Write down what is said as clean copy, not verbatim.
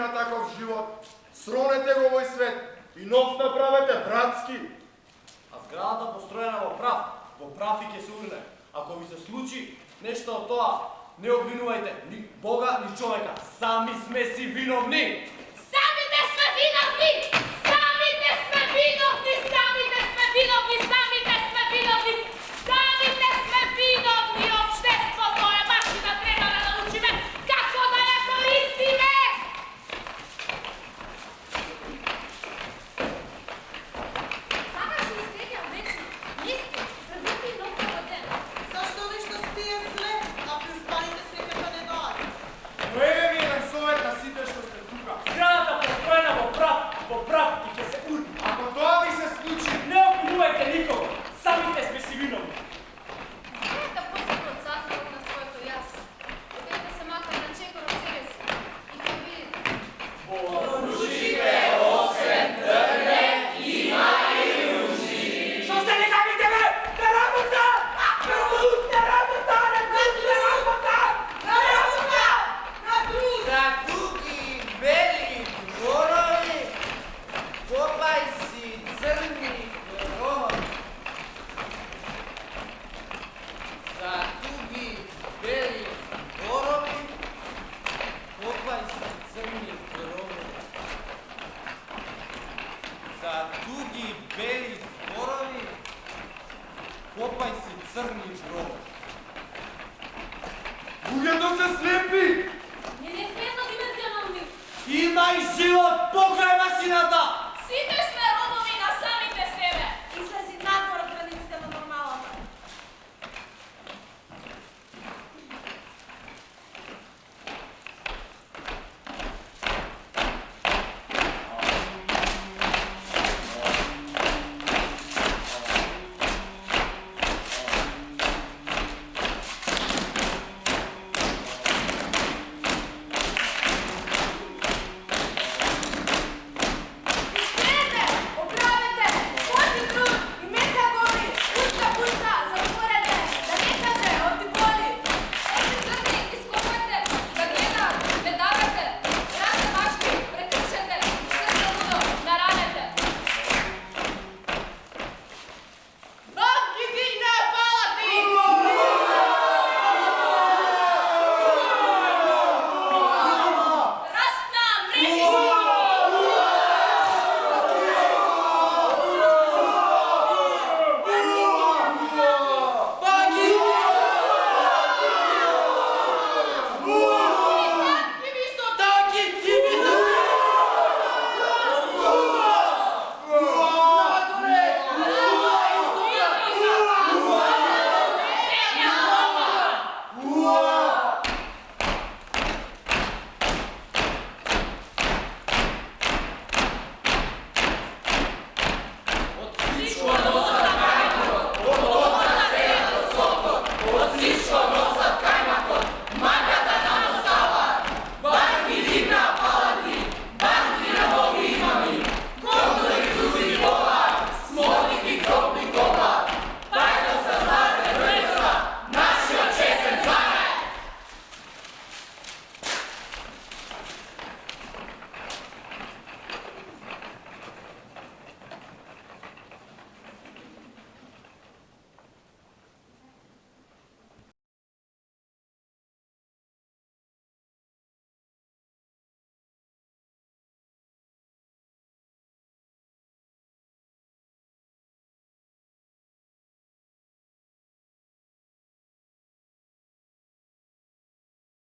на таков живот. Сронете го овој свет и нов направете братски. А зградата построена во прав и ќе се урне. Ако ви се случи нешто од тоа, не обвинувајте ни Бога, ни човека. Сами сме си виновни. Самите сме виновни! Самите сме виновни! Самите сме виновни! Самите сме виновни! Самите сме виновни! Обштеството е машина, треба да научиме како да ја користиме! Сакаш ли стеѓа вечно? Мисли, преврти и нов ден. Зашто нешто спие све, а при спаните среќата не доаѓа? Еве ми еден совет на сите што сте тука. Зградата построена во прав и ќе се урне. Ако тоа ви се случи, Не обвинувајте никого. Самите сме си виновни. Знаете посебно од затворот на своето јас. Одете се макар на чекор од себе си. И ќе видите. Што се не гавите бе? На работа! На работа! На работа! На работа! На труд! За туги бели дворови, копај си црни корови. За туги бели дворови, копај си црни корови. За туги бели дворови, копај си црни корови. луѓето се слепи. Ние не сме еднодимензионални! Има и живот покрај машината! Сите